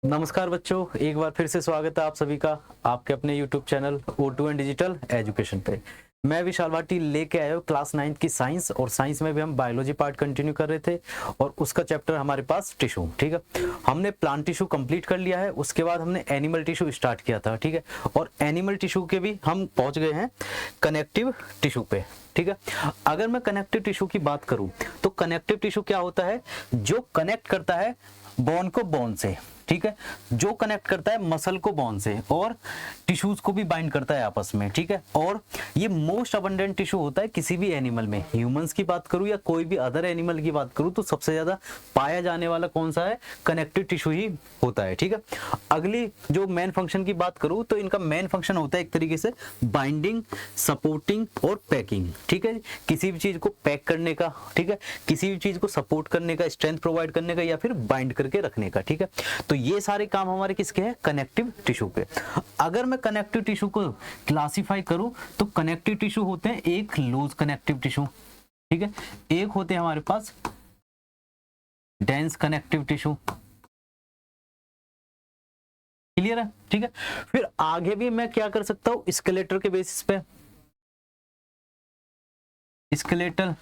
नमस्कार बच्चों, एक बार फिर से स्वागत है आप सभी का आपके अपने YouTube channel O2 and digital education पे। मैं विशाल भाटी लेके आया हूँ क्लास 9 की साइंस, और साइंस में भी हम बायोलॉजी पार्ट कंटिन्यू कर रहे थे और उसका चैप्टर हमारे पास टिश्यू। ठीक है, हमने प्लांट टिश्यू कंप्लीट कर लिया है, उसके बाद हमने एनिमल टिश्यू स्टार्ट किया था। ठीक है, और एनिमल टिश्यू के भी हम पहुंच गए हैं कनेक्टिव टिश्यू पे। ठीक है, अगर मैं कनेक्टिव टिश्यू की बात करूं तो कनेक्टिव टिश्यू क्या होता है? जो कनेक्ट करता है बोन को बोन से, ठीक है, जो कनेक्ट करता है मसल को बोन से, और टिश्यूज को भी बाइंड करता है आपस में। ठीक है, और ये मोस्ट अबंडेंट टिश्यू होता है किसी भी एनिमल में। ह्यूमंस की बात करूं या कोई भी अदर एनिमल की बात करूं तो सबसे ज्यादा पाया जाने वाला कौन सा है? कनेक्टिव टिश्यू ही होता है। ठीक है, अगली जो मेन फंक्शन की बात करूं तो इनका मेन फंक्शन होता है एक तरीके से बाइंडिंग, सपोर्टिंग और पैकिंग। ठीक है, किसी भी चीज को पैक करने का, ठीक है, किसी भी चीज को सपोर्ट करने का, स्ट्रेंथ प्रोवाइड करने का, या फिर बाइंड करके रखने का। ठीक है, तो ये सारे काम हमारे किसके हैं? कनेक्टिव टिश्यू के। अगर मैं कनेक्टिव टिश्यू को क्लासिफाई करूं तो कनेक्टिव टिश्यू होते हैं एक लूज कनेक्टिव टिश्यू, ठीक है, एक होते हैं हमारे पास डेंस कनेक्टिव टिश्यू। क्लियर है? ठीक है, फिर आगे भी मैं क्या कर सकता हूं स्केलेटल के बेसिस पे, स्केलेटल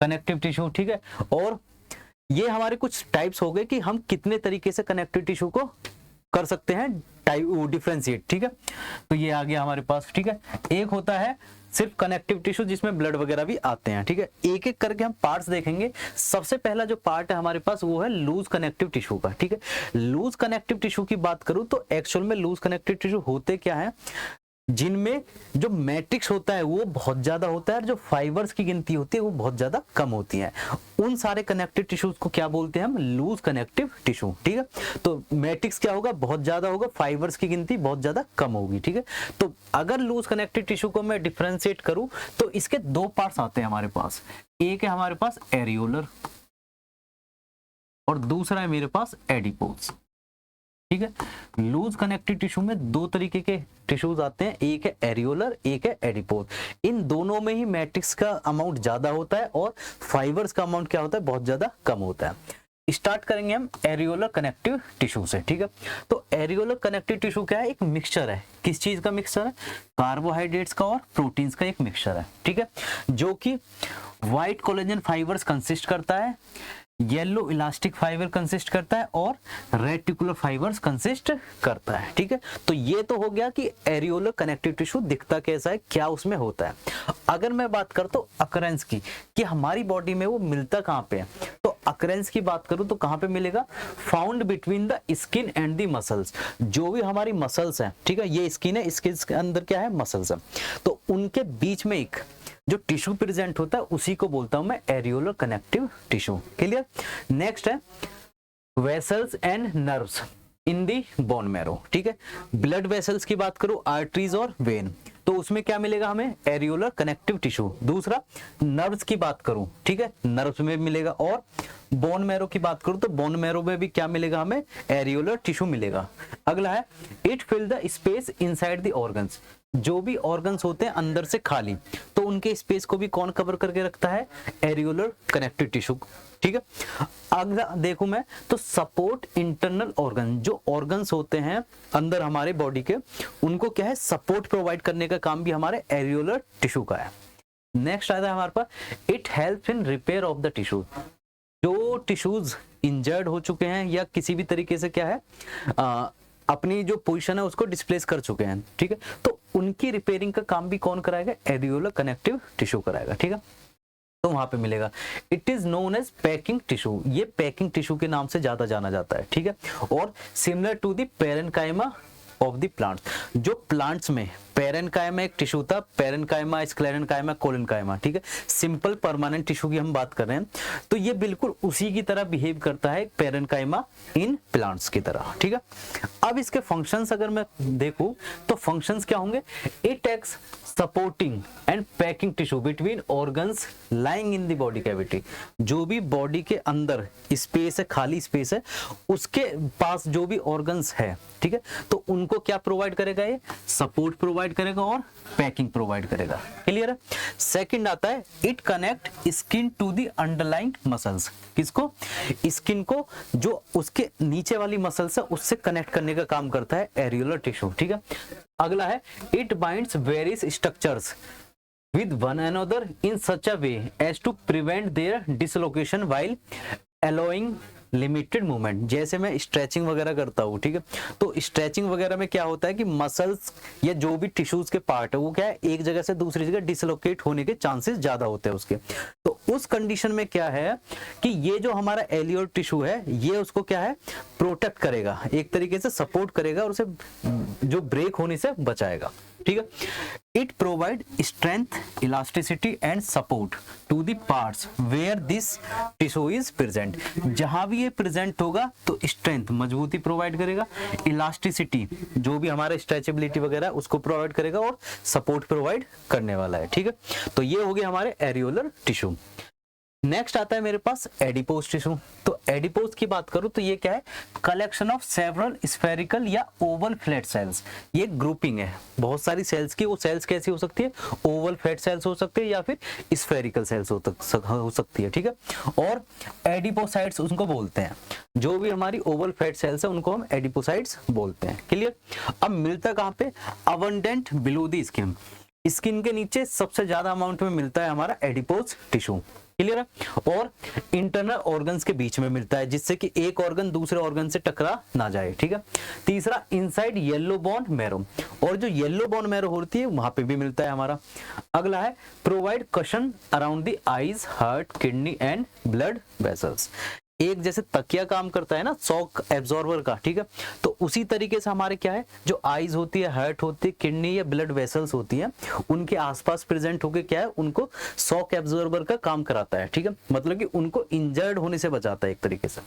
कनेक्टिव टिश्यू। ठीक है, और ये हमारे कुछ टाइप्स हो गए कि हम कितने तरीके से कनेक्टिव टिश्यू को कर सकते हैं डिफरेंशिएट। ठीक है, तो ये आ गया हमारे पास। ठीक है, एक होता है सिर्फ कनेक्टिव टिश्यू जिसमें ब्लड वगैरह भी आते हैं। ठीक है, एक एक करके हम पार्ट्स देखेंगे। सबसे पहला जो पार्ट है हमारे पास वो है लूज कनेक्टिव टिश्यू का। ठीक है, लूज कनेक्टिव टिश्यू की बात करूं तो एक्चुअल में लूज कनेक्टिव टिश्यू होते क्या है? जिनमें जो मैट्रिक्स होता है वो बहुत ज्यादा होता है और जो फाइबर्स की गिनती होती है वो बहुत ज्यादा कम होती है। उन सारे कनेक्टिव टिश्यूज को क्या बोलते हैं हम? Loose connective tissue. ठीक है, तो मैट्रिक्स क्या होगा? बहुत ज्यादा होगा, फाइबर्स की गिनती बहुत ज्यादा कम होगी। ठीक है, तो अगर लूज कनेक्टिव टिश्यू को मैं डिफरेंशिएट करूं तो इसके दो पार्ट्स आते हैं हमारे पास। एक है हमारे पास एरियोलर और दूसरा है मेरे पास एडिपोज। ठीक है, लूज कनेक्टिव टिश्यू में दो तरीके के टिश्यूज आते हैं, एक है एरियोलर, एक है एडिपोज। इन दोनों में ही मैट्रिक्स का अमाउंट ज्यादा होता है और फाइबर्स का अमाउंट क्या होता है? बहुत ज्यादा कम होता है। स्टार्ट करेंगे हम एरियोलर कनेक्टिव टिश्यू से। ठीक है, तो एरियोलर कनेक्टिव टिश्यू क्या है? एक मिक्सचर है। किस चीज का मिक्सचर है? कार्बोहाइड्रेट्स का और प्रोटीन्स का एक मिक्सचर है। ठीक है, जो कि व्हाइट कोलेजन फाइबर्स कंसिस्ट करता है, येलो इलास्टिक फाइबर कंसिस्ट करता है और रेटिकुलर फाइबर्स कंसिस्ट करता है। ठीक है, तो ये तो हो गया कि एरियोलर कनेक्टिव टिश्यू दिखता कैसा है, क्या उसमें होता है। अगर मैं बात करता हूं अकरेंस की कि हमारी बॉडी में वो मिलता कहां पे है, तो अकरेंस की बात करूं तो कहां पे मिलेगा? Found between the skin and the muscles. जो भी हमारी मसल्स हैं, ठीक है, ये स्किन है, इसके अंदर क्या है? मसल्स है, तो उनके बीच में एक जो टिश्यू प्रेजेंट होता है उसी को बोलता हूं मैं areolar connective tissue. Clear? Next है vessels and nerves in the bone marrow. ठीक है, ब्लड वेसल्स की बात करूं, आर्टरीज और वेन, तो उसमें क्या मिलेगा हमें? Areolar connective tissue. दूसरा नर्व्स की बात करूं, ठीक है, नर्व्स में मिलेगा। और बोन मैरो की बात करूं तो बोन मैरो में भी क्या मिलेगा हमें? एरियोलर टिश्यू मिलेगा। अगला है it fill the space inside the organs. जो भी ऑर्गन्स होते हैं अंदर से खाली, तो उनके स्पेस को भी कौन कवर करके रखता है? Areolar connective tissue. ठीक है, अगला देखूं मैं तो सपोर्ट इंटरनल ऑर्गन। जो ऑर्गन्स होते हैं अंदर हमारे बॉडी के, उनको क्या है? सपोर्ट प्रोवाइड करने का काम भी हमारे एरियोलर टिश्यू का है। नेक्स्ट आता है हमारे पास it helps in repair of the tissue. जो टिश्यूज इंजर्ड हो चुके हैं या किसी भी तरीके से क्या है अपनी जो पोजीशन है उसको डिस्प्लेस कर चुके हैं, ठीक है, तो उनकी रिपेयरिंग का काम भी कौन कराएगा? एरियोलर कनेक्टिव टिश्यू कराएगा। ठीक है, तो वहां पे मिलेगा। It is known as packing tissue. ये पैकिंग टिश्यू के नाम से ज्यादा जाना जाता है। ठीक है, और similar to the parenchyma of the plants. जो प्लांट्स में पेरेन्काइमा एक टिश्यू था, पेरेन्काइमा, स्क्लेरेन्काइमा, कोलेन्काइमा। ठीक है, सिंपल परमानेंट टिश्यू की हम बात कर रहे हैं, तो ये बिल्कुल उसी की तरह बिहेव करता है पेरेन्काइमा इन प्लांट्स की तरह। ठीक है, अब इसके फंक्शंस अगर मैं देखूं तो फंक्शंस क्या होंगे? It acts supporting and packing tissue between organs lying in the body cavity. जो भी बॉडी के अंदर स्पेस है, खाली स्पेस है, उसके पास जो भी ऑर्गन्स है, ठीक है, तो उनको क्या प्रोवाइड करेगा? ये सपोर्ट प्रोवाइड प्रोवाइड करेगा और पैकिंग प्रोवाइड करेगा। क्लियर है। सेकंड आता है it connect skin to the underlying muscles. किसको? स्किन को, जो उसके नीचे वाली मसल्स है उससे कनेक्ट करने का काम करता है एरियोलर टिश्यू। ठीक है। अगला है it binds various structures with one another in such a way as to prevent their dislocation while allowing limited movement. जैसे मैं स्ट्रेचिंग वगैरह करता हूँ, ठीक है, तो स्ट्रेचिंग वगैरह में क्या होता है कि मसल्स या जो भी टिश्यूज के पार्ट है वो क्या है, एक जगह से दूसरी जगह डिसलोकेट होने के चांसेस ज्यादा होते हैं उसके। तो उस कंडीशन में क्या है कि ये जो हमारा एलियोर टिश्यू है ये उसको क्या है, प्रोटेक्ट करेगा, एक तरीके से सपोर्ट करेगा और उसे जो ब्रेक होने से बचाएगा। ठीक है। It provide strength, elasticity and support to the parts where this tissue is present. जहां भी ये प्रेजेंट होगा तो स्ट्रेंथ, मजबूती प्रोवाइड करेगा, इलास्टिसिटी जो भी हमारा स्ट्रेचेबिलिटी वगैरह उसको प्रोवाइड करेगा और सपोर्ट प्रोवाइड करने वाला है। ठीक है। तो ये हो गया हमारे एरियोलर टिश्यू। नेक्स्ट आता है मेरे पास एडिपोज टिश्यू। तो एडिपोज की बात करूं तो ये क्या है, कलेक्शन ऑफ सेवरल स्फेरिकल या ओवल फ्लैट सेल्स। ये ग्रुपिंग है बहुत सारी सेल्स की। वो सेल्स कैसी हो सकती है, ओवल फ्लैट सेल्स हो सकती है या फिर स्फेरिकल सेल्स हो सकती है। ठीक है। और एडिपोसाइट्स उनको बोलते हैं, जो भी हमारी ओवल फ्लैट सेल्स है उनको हम एडिपोसाइट्स बोलते हैं। क्लियर। अब मिलता कहाँ पे, abundant below the skin. Skin के नीचे सबसे ज्यादा अमाउंट में मिलता है हमारा एडिपोज टिश्यू। क्लियर है। और इंटरनल ऑर्गन्स के बीच में मिलता है जिससे कि एक ऑर्गन दूसरे ऑर्गन से टकरा ना जाए। ठीक है। तीसरा इनसाइड येलो बोन मैरो, और जो येलो बोन मैरो होती है वहां पे भी मिलता है हमारा। अगला है provide cushion around the eyes, heart, kidney and blood vessels. एक जैसे तकिया काम करता है ना शॉक एब्जॉर्बर का। ठीक है। तो उसी तरीके से हमारे क्या है, जो आईज होती है, हार्ट होती है, किडनी या ब्लड वेसल्स होती है, उनके आसपास प्रेजेंट होके क्या है, उनको शॉक एब्जॉर्बर का काम कराता है। ठीक है। मतलब कि उनको इंजर्ड होने से बचाता है एक तरीके से।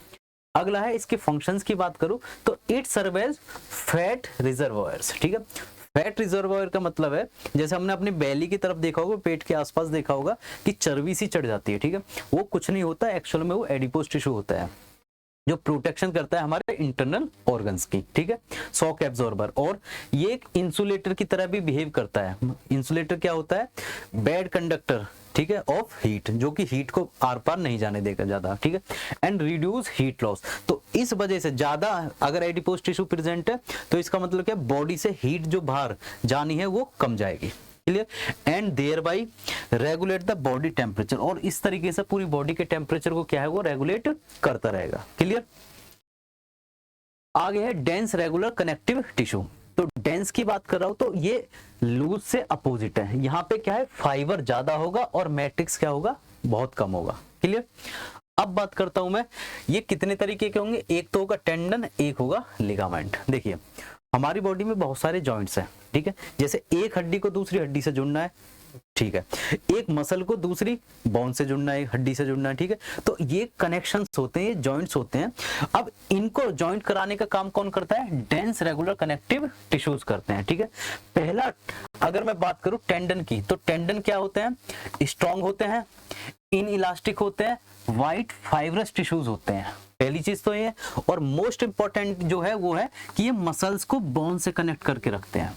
अगला है इसके फंक्शंस की बात करूं तो it serve as fat reservoirs. ठीक है। फैट रिजर्वोयर का मतलब है, जैसे हमने अपनी बैली की तरफ देखा होगा, पेट के आसपास देखा होगा कि चर्बी सी चढ़ जाती है। ठीक है। वो कुछ नहीं होता, एक्चुअल में वो एडिपोज टिश्यू होता है जो प्रोटेक्शन करता है हमारे इंटरनल ऑर्गन्स की। ठीक है। Shock absorber. और ये एक इंसुलेटर की तरह भी बिहेव करता है। इंसुलेटर क्या होता है, बैड कंडक्टर, ठीक है, ऑफ हीट, जो कि हीट को आर पार नहीं जाने देगा ज्यादा। ठीक है। And reduce heat loss. तो इस वजह से ज्यादा अगर एडिपोज टिश्यू प्रेजेंट है तो इसका मतलब क्या, बॉडी से हीट जो बाहर जानी है वो कम जाएगी। Clear. And thereby regulate the body temperature, और इस तरीके से पूरी बॉडी के टेम्परेचर को क्या है वो रेगुलेट करता रहेगा। क्लियर। आगे है डेंस रेगुलर कनेक्टिव टिश्यू। तो डेंस की बात कर रहा हूं तो ये लूज से अपोजिट है। यहाँ पे क्या है, फाइबर ज्यादा होगा और मैट्रिक्स क्या होगा, बहुत कम होगा। क्लियर। अब बात करता हूं मैं, ये कितने तरीके के होंगे, एक तो होगा टेंडन, एक होगा लिगामेंट। देखिए हमारी बॉडी में बहुत सारे जॉइंट्स हैं। ठीक है। जैसे एक हड्डी को दूसरी हड्डी से जुड़ना है, ठीक है, एक मसल को दूसरी बोन से जुड़ना है, एक हड्डी से जुड़ना है। ठीक है। तो ये कनेक्शंस होते हैं, ये जॉइंट्स होते हैं। अब इनको जॉइंट कराने का काम कौन करता है, डेंस रेगुलर कनेक्टिव टिश्यूज करते हैं। ठीक है। पहला अगर मैं बात करूं टेंडन की, तो टेंडन क्या होते हैं, स्ट्रॉन्ग होते हैं, इन इलास्टिक होते हैं, वाइट फाइब्रस टिश्यूज होते हैं। पहली चीज तो ये, और मोस्ट इंपॉर्टेंट जो है वो है कि ये मसल्स को बोन से कनेक्ट करके रखते हैं।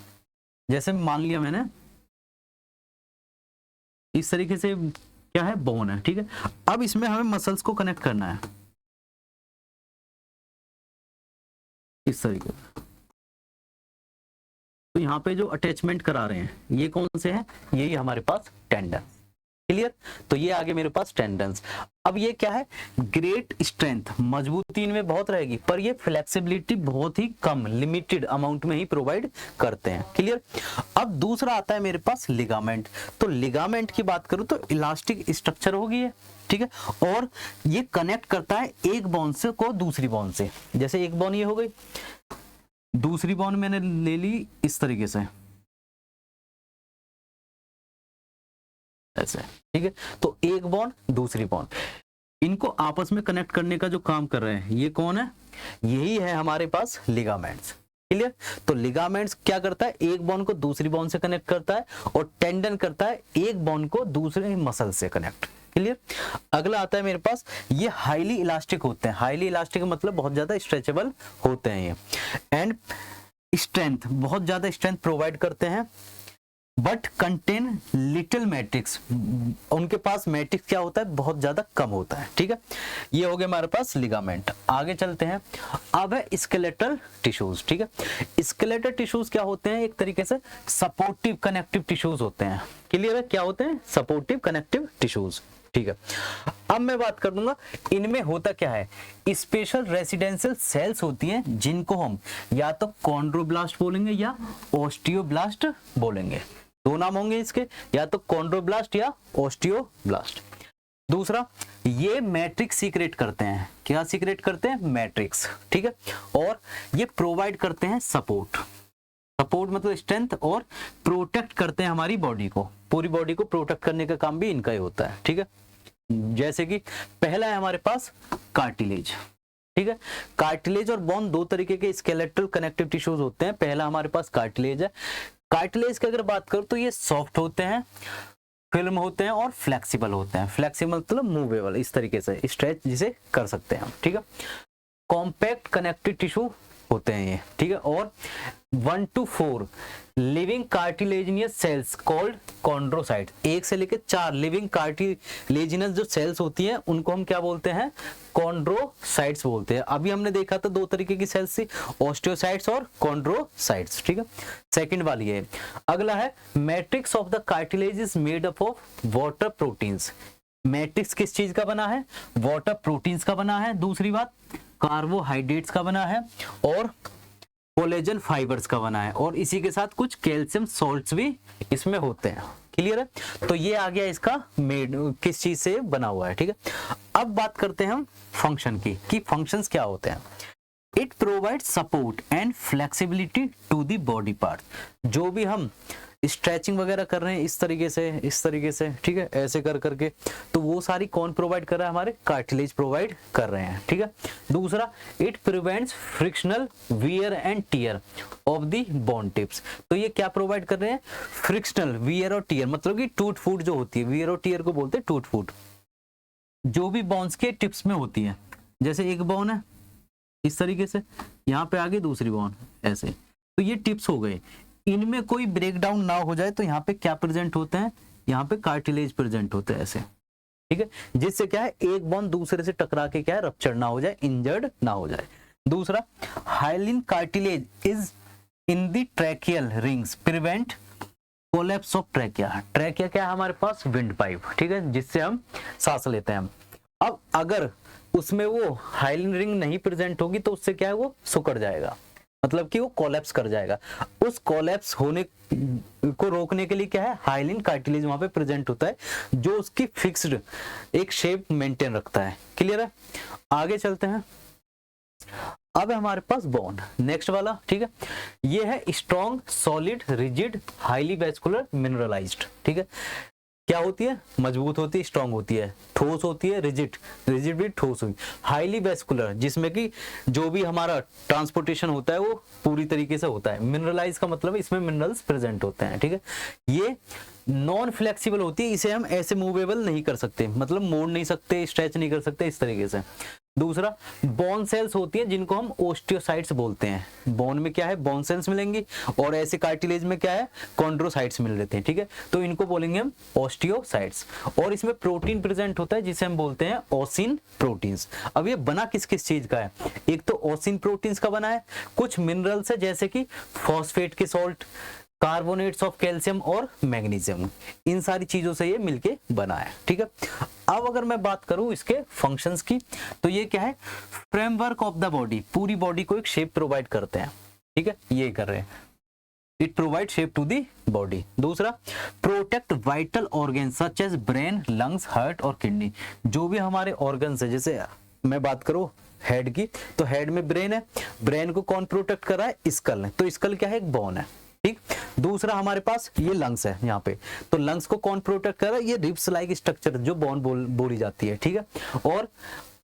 जैसे मान लिया मैंने इस तरीके से, क्या है, बोन है। ठीक है। अब इसमें हमें मसल्स को कनेक्ट करना है इस तरीके से। तो यहाँ पे जो अटैचमेंट करा रहे हैं ये कौन से हैं, यही हमारे पास टेंडन। क्लियर। तो ये आगे मेरे पास टेंडन्स। अब ये क्या है, ग्रेट स्ट्रेंथ, मजबूती इनमें बहुत रहेगी, पर ये फ्लेक्सिबिलिटी बहुत ही कम, लिमिटेड अमाउंट में ही प्रोवाइड करते हैं। क्लियर। अब दूसरा आता है मेरे पास लिगामेंट। तो लिगामेंट की बात करूं तो इलास्टिक स्ट्रक्चर होगी है। ठीक है। और ये कनेक्ट करता है एक बोन से को दूसरी बोन से। जैसे एक बोन ये हो गई, दूसरी बोन मैंने ले ली इस तरीके से ऐसे। ठीक है। तो एक बॉन्ड दूसरी बॉन्ड, इनको आपस में कनेक्ट करने का जो काम कर रहे हैं ये कौन है, यही है हमारे पास लिगामेंट्स। क्लियर। तो लिगामेंट्स क्या करता है, एक बॉन्ड को दूसरी बॉन्ड से कनेक्ट करता है, और टेंडन करता है एक बॉन्ड को दूसरे मसल से कनेक्ट। क्लियर। अगला आता है मेरे पास, ये हाईली इलास्टिक होते हैं। हाईली इलास्टिक मतलब बहुत ज्यादा स्ट्रेचेबल होते हैं ये। एंड स्ट्रेंथ, बहुत ज्यादा स्ट्रेंथ प्रोवाइड करते हैं, बट कंटेन लिटिल मैट्रिक्स, उनके पास मैट्रिक्स क्या होता है, बहुत ज्यादा कम होता है। ठीक है, ये हो गया हमारे पास लिगामेंट। आगे चलते हैं, अब है स्केलेटल टिश्यूज। ठीक है, स्केलेटल टिश्यूज क्या होते हैं, एक तरीके से सपोर्टिव कनेक्टिव टिश्यूज होते हैं। क्लियर है, क्या होते हैं, सपोर्टिव कनेक्टिव टिश्यूज। ठीक है, अब मैं बात कर दूंगा इनमें होता क्या है, स्पेशल रेसिडेंशियल सेल्स होती हैं जिनको हम या तो कॉन्ड्रोब्लास्ट बोलेंगे या ओस्टियोब्लास्ट बोलेंगे। दो नाम होंगे इसके, या तो कॉन्ड्रोब्लास्ट या ओस्टियोब्लास्ट। दूसरा, ये मैट्रिक्स सीक्रेट करते हैं। क्या सीक्रेट करते हैं, मैट्रिक्स। ठीक है, और ये प्रोवाइड करते हैं सपोर्ट। सपोर्ट मतलब स्ट्रेंथ, और प्रोटेक्ट करते हैं हमारी बॉडी को, पूरी बॉडी को प्रोटेक्ट करने का काम भी इनका ही होता है। ठीक है, जैसे कि पहला है हमारे पास कार्टिलेज। ठीक है, कार्टिलेज और बोन दो तरीके के स्केलेटल कनेक्टिव टिश्यूज होते हैं। पहला हमारे पास कार्टिलेज है। कार्टिलेज की अगर बात करूं तो ये सॉफ्ट होते हैं, फिल्म होते हैं और फ्लेक्सिबल होते हैं। फ्लेक्सिबल मतलब मूवेबल, इस तरीके से स्ट्रेच जिसे कर सकते हैं हम। ठीक है, कॉम्पैक्ट कनेक्टिव टिश्यू होते हैं ये। ठीक है, और 1 to 4 living cartilaginous cells called chondrocytes, 1 से लेकर 4 लिविंग कार्टिलेजिनस जो सेल्स होती हैं उनको हम क्या बोलते हैं, कॉन्ड्रोसाइट्स बोलते हैं। अभी हमने देखा था दो तरीके की सेल्स थी, ऑस्टियोसाइट्स और कॉन्ड्रोसाइट्स। ठीक है, सेकंड वाली है। अगला है matrix of the cartilage is made up of water proteins. Matrix किस चीज का बना है, वाटर प्रोटीन्स का बना है। दूसरी बात, कार्बोहाइड्रेट्स का बना है और कोलेजन फाइबर्स का बना है, और इसी के साथ कुछ कैल्शियम सॉल्ट्स भी इसमें होते हैं। क्लियर है, तो ये आ गया इसका मेड किस चीज से बना हुआ है। ठीक है, अब बात करते हैं हम फंक्शन की कि फंक्शंस क्या होते हैं। It provide support and flexibility to the body part. जो भी हम स्ट्रेचिंग वगैरह कर रहे हैं इस तरीके से, ठीक है, ऐसे कर करके, तो वो सारी कौन प्रोवाइड कर रहा है, हमारे कार्टिलेज प्रोवाइड कर रहे हैं। ठीक है, दूसरा, it prevents frictional wear and tear of the bone tips. तो ये क्या प्रोवाइड कर रहे हैं, फ्रिक्शनल वियर और टियर, मतलब कि टूट फूट जो होती है, वियर और टियर को बोलते हैं टूट फूट, जो भी बोन्स के टिप्स में होती है। जैसे एक बोन है इस तरीके से, यहाँ पे आगे दूसरी बोन ऐसे, तो ये टिप्स हो गए, इनमें कोई ब्रेकडाउन ना हो जाए तो यहाँ पे क्या प्रेजेंट होते हैं, यहाँ पे कार्टिलेज प्रेजेंट होते हैं ऐसे। ठीक है, जिससे क्या है, एक बोन दूसरे से टकरा के क्या है, रप्चर ना हो जाए, इंजर्ड ना हो जाए। दूसरा, hyaline cartilage is in the tracheal rings prevent collapse of trachea. Trachea क्या है हमारे पास, विंड पाइप। ठीक है, जिससे हम सांस लेते हैं। अब अगर उसमें वो हाइलिन रिंग नहीं प्रेजेंट होगी तो उससे क्या है, वो सिकुड़ जाएगा, मतलब कि वो कोलैप्स कर जाएगा। उस कोलैप्स होने को रोकने के लिए क्या है, हाइलिन कार्टिलेज वहां पे प्रेजेंट होता है, जो उसकी फिक्स्ड एक शेप मेंटेन रखता है। क्लियर है, आगे चलते हैं। अब है हमारे पास बोन, नेक्स्ट वाला। ठीक है, ये है strong, solid, rigid, highly vascular, mineralised. ठीक है, क्या होती है, मजबूत होती है, स्ट्रांग होती है, ठोस होती है, रिजिड, रिजिड भी ठोस हुई, हाईली वैस्कुलर, जिसमें कि जो भी हमारा ट्रांसपोर्टेशन होता है वो पूरी तरीके से होता है। मिनरलाइज का मतलब इसमें मिनरल्स प्रेजेंट होते हैं। ठीक है, ये नॉन फ्लेक्सिबल होती है, इसे हम ऐसे मूवेबल नहीं कर सकते, मतलब मोड़ नहीं सकते, स्ट्रेच नहीं कर सकते, इस तरीके से। दूसरा, बोन सेल्स होती है जिनको हम ओस्टियोसाइट्स बोलते हैं। बोन में क्या है, बोन सेल्स मिलेंगी, और ऐसे कार्टिलेज में क्या है, कॉन्ड्रोसाइट्स मिल रहे हैं। ठीक है, तो इनको बोलेंगे हम ओस्टियोसाइट्स। और इसमें प्रोटीन प्रेजेंट होता है जिसे हम बोलते हैं ओसिन प्रोटीन्स। अब ये बना किस किस चीज का है, एक तो ओसिन प्रोटीन्स का बना है, कुछ मिनरल्स है जैसे कि फॉस्फेट के सॉल्ट, कार्बोनेट्स ऑफ कैल्शियम और मैग्नीशियम, इन सारी चीजों से ये मिलके बना है। ठीक है, अब अगर मैं बात करूं इसके फंक्शंस की, तो ये क्या है, फ्रेमवर्क ऑफ द बॉडी, पूरी बॉडी को एक शेप प्रोवाइड करते हैं। ठीक है, ये कर रहे हैं, it provide shape to the body. दूसरा, protect vital organ such as brain, lungs, heart और किडनी। जो भी हमारे ऑर्गन्स है, जैसे मैं बात करूं हेड की, तो हेड में ब्रेन है, ब्रेन को कौन प्रोटेक्ट कर रहा है, स्कल है, तो स्कल क्या है, एक बोन है। ठीक, दूसरा हमारे पास ये लंग्स है यहाँ पे, तो लंग्स को कौन प्रोटेक्ट कर रहा है, ये रिब्स लाइक स्ट्रक्चर जो बोन बोली जाती है। ठीक है, और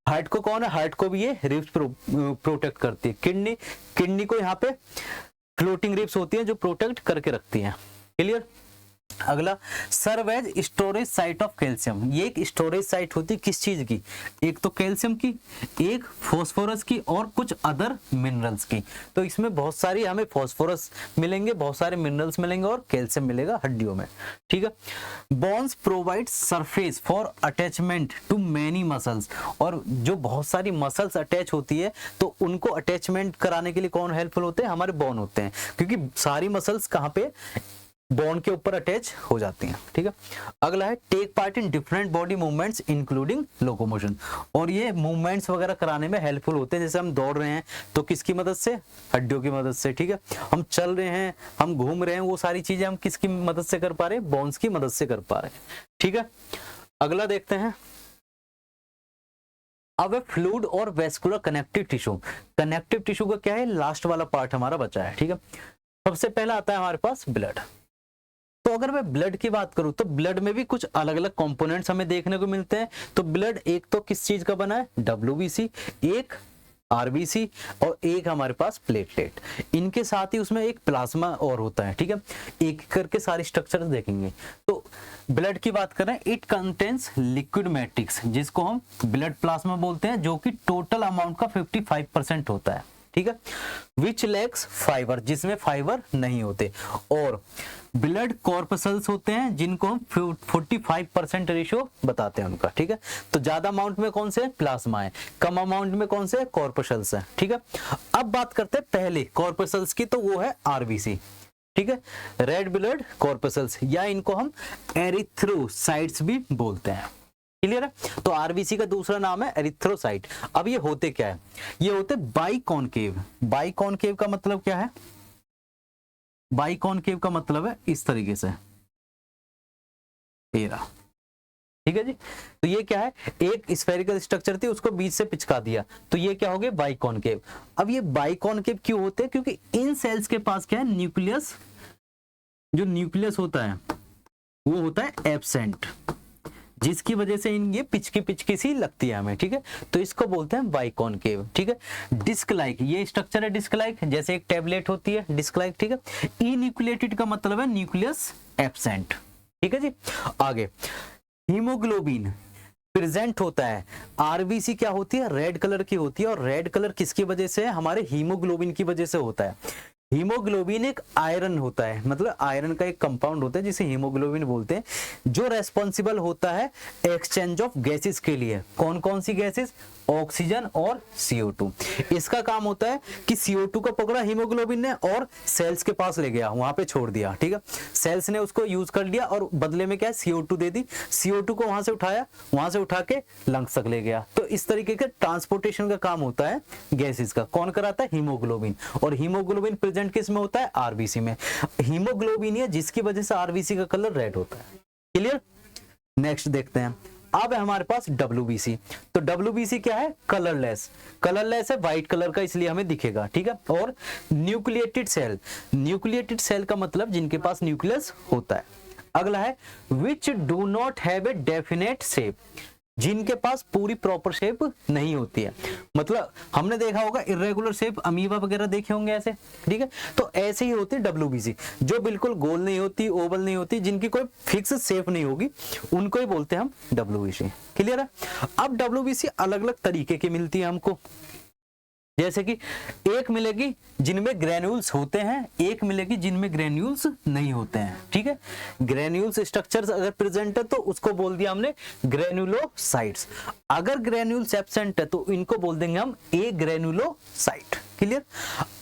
हार्ट को कौन है, हार्ट को भी ये रिब्स प्रोटेक्ट करती है। किडनी, किडनी को यहाँ पे फ्लोटिंग रिब्स होती है जो प्रोटेक्ट करके रखती हैं। क्लियर, अगला, serve as storage site of calcium. ये एक स्टोरेज साइट होती है किस चीज की, एक तो कैल्शियम की, एक फॉस्फोरस की और कुछ अदर मिनरल्स की। तो इसमें बहुत सारी हमें फॉस्फोरस मिलेंगे, बहुत सारे मिनरल्स मिलेंगे और कैल्शियम मिलेगा हड्डियों में, ठीक है। Bones provide surface for attachment to many muscles, और जो बहुत सारी मसल्स अटैच होती है तो उनको अटैचमेंट कराने के लिए कौन हेल्पफुल होते हैं, हमारे बोन होते हैं, क्योंकि सारी मसल्स कहाँ पे, बोन के ऊपर अटैच हो जाती हैं, ठीक है। अगला है, take part in different body movements including locomotion, और ये मूवमेंट्स वगैरह कराने में हेल्पफुल होते हैं। जैसे हम दौड़ रहे हैं तो किसकी मदद से, हड्डियों की मदद से, ठीक है। हम चल रहे हैं, हम घूम रहे हैं, वो सारी चीजें हम किसकी मदद से कर पा रहे हैं, बोन्स की मदद से कर पा रहे हैं, ठीक है। अगला देखते हैं, अब है फ्लूइड और vascular connective tissue. Connective tissue का क्या है, लास्ट वाला पार्ट हमारा बचा है, ठीक है। सबसे पहला आता है हमारे पास ब्लड। तो अगर मैं ब्लड की बात करूं तो ब्लड में भी कुछ अलग अलग कंपोनेंट्स हमें देखने को मिलते हैं। तो ब्लड एक तो किस चीज का बना है, WBC, एक RBC और एक हमारे पास प्लेटलेट। इनके साथ ही उसमें एक प्लाज्मा और होता है, ठीक है। एक करके सारे स्ट्रक्चर्स देखेंगे। तो ब्लड की बात करें, इट कंटेन्स लिक्विड मैट्रिक्स, जिसको हम ब्लड प्लाज्मा बोलते हैं, जो कि टोटल अमाउंट का 55% होता है, ठीक है। विच लैक्स फाइबर, जिसमें फाइबर नहीं होते, और ब्लड कॉर्पसल्स होते हैं जिनको हम 45% रेशियो बताते हैं उनका, ठीक है। तो ज्यादा अमाउंट में कौन से, प्लाज्मा है, कम अमाउंट में कौन से, कॉर्पसल्स है, ठीक है। अब बात करते हैं पहले कॉर्पसल्स की, तो वो है RBC, ठीक है, रेड ब्लड कॉर्पसल्स, या इनको हम एरिथ्रोसाइट्स भी बोलते हैं, क्लियर है। तो RBC का दूसरा नाम है एरिथ्रोसाइट। अब ये होते क्या है, ये होते बाइकॉनकेव। बाइकॉनकेव का मतलब क्या है, बाइकॉनकेव का मतलब है इस तरीके से, ठीक है जी। तो ये क्या है, एक स्फेरिकल स्ट्रक्चर थी, उसको बीच से पिचका दिया, तो ये क्या हो गया, बाइकॉनकेव। अब ये बाइकॉनकेव क्यों होते हैं, क्योंकि इन सेल्स के पास क्या है, न्यूक्लियस, जो न्यूक्लियस होता है वो होता है एब्सेंट, जिसकी वजह से इन ये पिचकी सी लगती है हमें, ठीक है। तो इसको बोलते हैं बाइकॉनकेव, ठीक है। डिस्क लाइक, ये स्ट्रक्चर है डिस्क लाइक, जैसे एक टेबलेट होती है डिस्क लाइक, ठीक है। इन्यूक्लिएटेड का मतलब है न्यूक्लियस एब्सेंट, ठीक है जी। आगे, हीमोग्लोबिन प्रेजेंट होता है। RBC क्या होती है, रेड कलर की होती है, और रेड कलर किसकी वजह से है, हमारे हीमोग्लोबिन की वजह से होता है। हीमोग्लोबिन एक आयरन होता है, मतलब आयरन का एक कंपाउंड होता है जिसे हीमोग्लोबिन बोलते हैं, जो रेस्पॉन्सिबल होता है एक्सचेंज ऑफ गैसेस के लिए। कौन कौन सी गैसेस, ऑक्सीजन और CO2। इसका काम होता है कि CO2 को पकड़ा हीमोग्लोबिन ने और सेल्स के पास ले गया, वहां पे छोड़ दिया, ठीक है। सेल्स ने उसको यूज कर लिया और बदले में क्या है, CO2 दे दी, CO2 को वहां से उठाया, वहां से उठा के लंग्स तक ले गया। तो इस तरीके के ट्रांसपोर्टेशन का काम होता है गैसेस का, कौन कराता है, हीमोग्लोबिन। और हीमोग्लोबिन प्रेजेंट किस में होता है, RBC में। हीमोग्लोबिन है जिसकी वजह से RBC का कलर रेड होता है, क्लियर। नेक्स्ट देखते हैं, अब है हमारे पास WBC। तो WBC क्या है, कलरलेस। कलरलेस है, व्हाइट कलर का, इसलिए हमें दिखेगा, ठीक है। और न्यूक्लिएटेड सेल, न्यूक्लिएटेड सेल का मतलब जिनके पास न्यूक्लियस होता है। अगला है, which do not have a definite shape, जिनके पास पूरी प्रॉपर शेप नहीं होती है। मतलब हमने देखा होगा इरेगुलर शेप, अमीबा वगैरह देखे होंगे ऐसे, ठीक है। तो ऐसे ही होती है WBC, जो बिल्कुल गोल नहीं होती, ओवल नहीं होती, जिनकी कोई फिक्स शेप नहीं होगी, उनको ही बोलते हैं हम WBC, क्लियर है। अब WBC अलग अलग तरीके की मिलती है हमको, जैसे कि एक मिलेगी जिनमें ग्रेन्यूल्स होते हैं, एक मिलेगी जिनमें ग्रेन्यूल्स नहीं होते हैं, ठीक है। ग्रेन्यूल्स स्ट्रक्चर्स अगर प्रेजेंट है तो उसको बोल दिया हमने ग्रेन्युलोसाइट्स। अगर ग्रेन्यूल्स एब्सेंट है तो इनको बोल देंगे हम ए ग्रेन्युलोसाइट, क्लियर।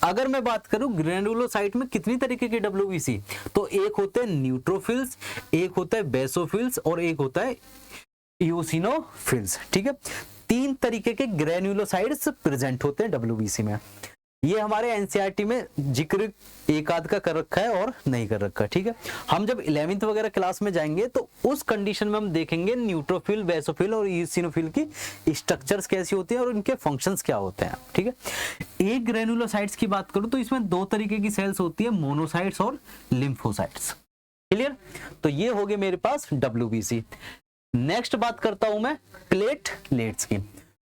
अगर मैं बात करूं ग्रेन्युलोसाइट में कितनी तरीके के WBC, तो एक होते हैं न्यूट्रोफिल्स, एक होता है बेसोफिल्स और एक होता है इओसिनोफिल्स, ठीक है। 3 तरीके के ग्रेन्युलोसाइड्स प्रेजेंट होते हैं WBC में। ये हमारे NCERT में जिक्र एक आध का कर रखा है और नहीं कर रखा, ठीक है। हम जब 11th वगैरह क्लास में जाएंगे तो उस कंडीशन में हम देखेंगे न्यूट्रोफिल, बेसोफिल और इओसिनोफिल की स्ट्रक्चर्स कैसी होती है और उनके फंक्शंस क्या होते हैं, ठीक है। एक ग्रेन्युलोसाइट्स की बात करूं तो इसमें 2 तरीके की सेल्स होती है, मोनोसाइट्स और लिम्फोसाइट्स, क्लियर। तो ये हो गए मेरे पास WBC। नेक्स्ट बात करता हूं मैं प्लेटलेट्स की।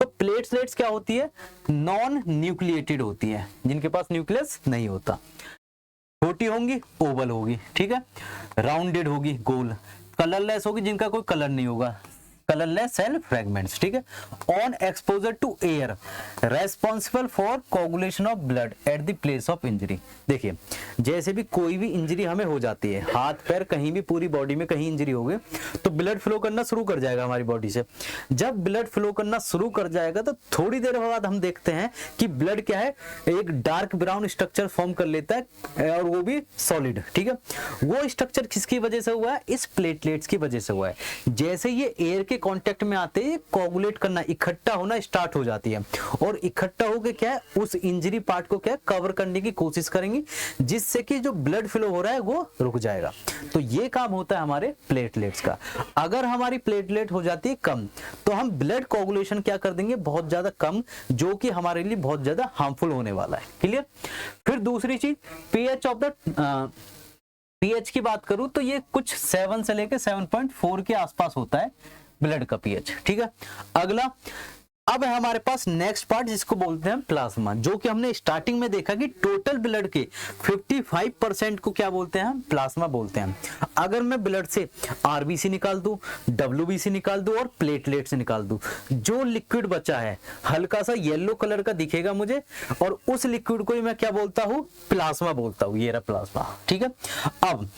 तो प्लेटलेट्स क्या होती है, नॉन न्यूक्लिएटेड होती है, जिनके पास न्यूक्लियस नहीं होता। छोटी होंगी ओवल होगी, ठीक है, राउंडेड होगी गोल, कलरलेस होगी जिनका कोई कलर नहीं होगा, कलरलेस सेल फ्रेगमेंट्स, ठीक है। On exposure to air responsible for coagulation of blood at the place of injury. देखिए जैसे भी कोई भी इंजरी हमें हो जाती है, हाथ पैर कहीं भी पूरी बॉडी में कहीं इंजरी हो गई तो ब्लड फ्लो करना शुरू कर जाएगा हमारी बॉडी से। जब ब्लड फ्लो करना शुरू कर जाएगा तो थोड़ी देर बाद हम देखते हैं कि ब्लड क्या है, एक डार्क ब्राउन स्ट्रक्चर फॉर्म कर लेता है और वो भी सॉलिड, ठीक है। वो स्ट्रक्चर किसकी वजह से हुआ है, इस प्लेटलेट्स की वजह से हुआ है। जैसे ये एयर के कांटेक्ट में आते ही कोगुलेट करना, इकट्ठा होना स्टार्ट हो जाती है और इकट्ठा होकर क्या है उस इंजरी पार्ट को क्या है कवर करने की कोशिश करेंगी, जिससे कि जो ब्लड फ्लो हो रहा है वो रुक जाएगा। तो ये काम होता है हमारे प्लेटलेट्स का। अगर हमारी प्लेटलेट हो जाती है कम तो हम ब्लड कोगुलेशन क्या कर देंगे, बहुत ज्यादा कम, जो कि हमारे लिए बहुत ज्यादा हार्मफुल होने वाला है। क्लियर। फिर दूसरी चीज पीएच ऑफ द पीएच की बात करूं तो ये कुछ 7 से लेकर 7.4 के आसपास होता है ब्लड का पीएच, ठीक है। अगला अब है हमारे पास नेक्स्ट पार्ट जिसको बोलते हैं प्लाज्मा, जो कि हमने स्टार्टिंग में देखा कि टोटल ब्लड के 55% को क्या बोलते हैं, प्लाज्मा बोलते हैं। अगर मैं ब्लड से आरबीसी निकाल दूं, डब्ल्यूबीसी निकाल दूं और प्लेटलेट्स निकाल दूं, जो लिक्विड बचा है हल्का सा येलो कलर का दिखेगा मुझे, और उस लिक्विड को ही मैं क्या बोलता हूं, प्लाज्मा बोलता हूं। ये रहा प्लाज्मा, ठीक है। अब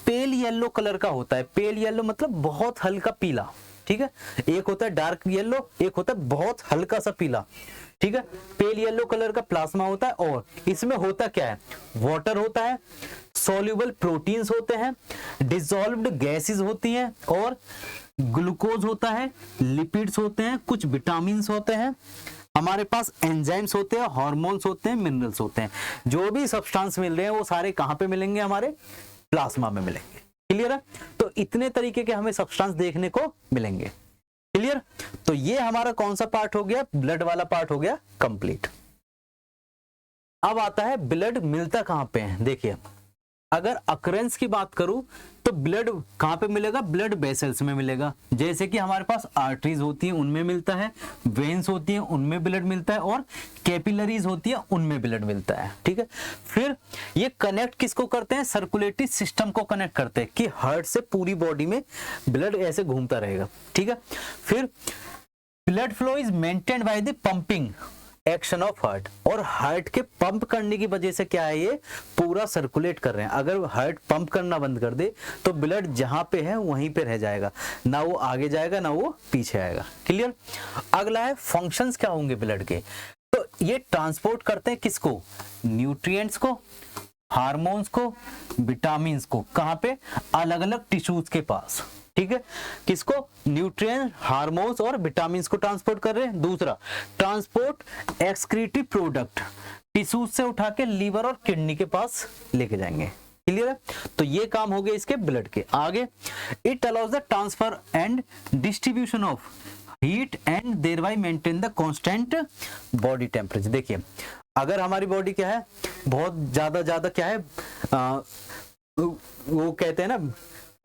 पेल येलो कलर का होता है, पेल येलो मतलब बहुत हल्का पीला, ठीक है। एक होता है डार्क येलो, एक होता है बहुत हल्का सा पीला, ठीक है। पेल येलो कलर का प्लाज्मा होता है और इसमें होता क्या है, वाटर होता है, सॉल्युबल प्रोटीन्स होते हैं, डिसॉल्व्ड गैसेस होती हैं और ग्लूकोज होता है, लिपिड्स होते हैं, कुछ विटामिन्स होते हैं, हमारे पास एंजाइम्स होते हैं, हार्मोन्स होते हैं, मिनरल्स होते हैं। जो भी सब्सटेंस मिल रहे हैं वो सारे कहां पे मिलेंगे, हमारे प्लाज्मा में मिलेंगे। क्लियर है। तो इतने तरीके के हमें सब्सटेंस देखने को मिलेंगे। क्लियर। तो ये हमारा कौन सा पार्ट हो गया, ब्लड वाला पार्ट हो गया कंप्लीट। अब आता है ब्लड मिलता कहां पे है। देखिए अगर अकरेंस की बात करूं तो ब्लड कहां पे मिलेगा, ब्लड वेसल्स में मिलेगा। जैसे कि हमारे पास आर्टरीज होती हैं उनमें मिलता है, वेन्स होती हैं उनमें ब्लड मिलता है और कैपिलरीज होती है उनमें ब्लड मिलता है, ठीक है। फिर ये कनेक्ट किसको करते हैं, सर्कुलेटरी सिस्टम को कनेक्ट करते हैं कि हार्ट से पूरी बॉडी में ब्लड ऐसे घूमता रहेगा, ठीक है। फिर blood flow is maintained by the pumping action of heart, और हार्ट के पंप करने की वजह से क्या है, ये पूरा सर्कुलेट कर रहे हैं। अगर हार्ट पंप करना बंद कर दे तो ब्लड जहां पे है वहीं पे रह जाएगा, ना वो आगे जाएगा ना वो पीछे आएगा। क्लियर। अगला है फंक्शंस क्या होंगे ब्लड के, तो ये ट्रांसपोर्ट करते हैं किसको, न्यूट्रिएंट्स को, हार्मोन्स को, विटामिन्स को, कहां पे, अलग अलग टिश्यूज के पास, ठीक है। किसको, न्यूट्रिएंट, हार्मोन्स और विटामिन्स को ट्रांसपोर्ट कर रहे हैं। दूसरा ट्रांसपोर्ट एक्सक्रीटरी प्रोडक्ट, टिश्यूज से उठा के लीवर और किडनी के पास लेके जाएंगे। क्लियर है। तो ये काम हो गए इसके ब्लड के। आगे it allows the transfer and distribution of heat and thereby maintain the constant body temperature. देखिए अगर हमारी बॉडी क्या है, बहुत ज्यादा क्या है, वो कहते हैं ना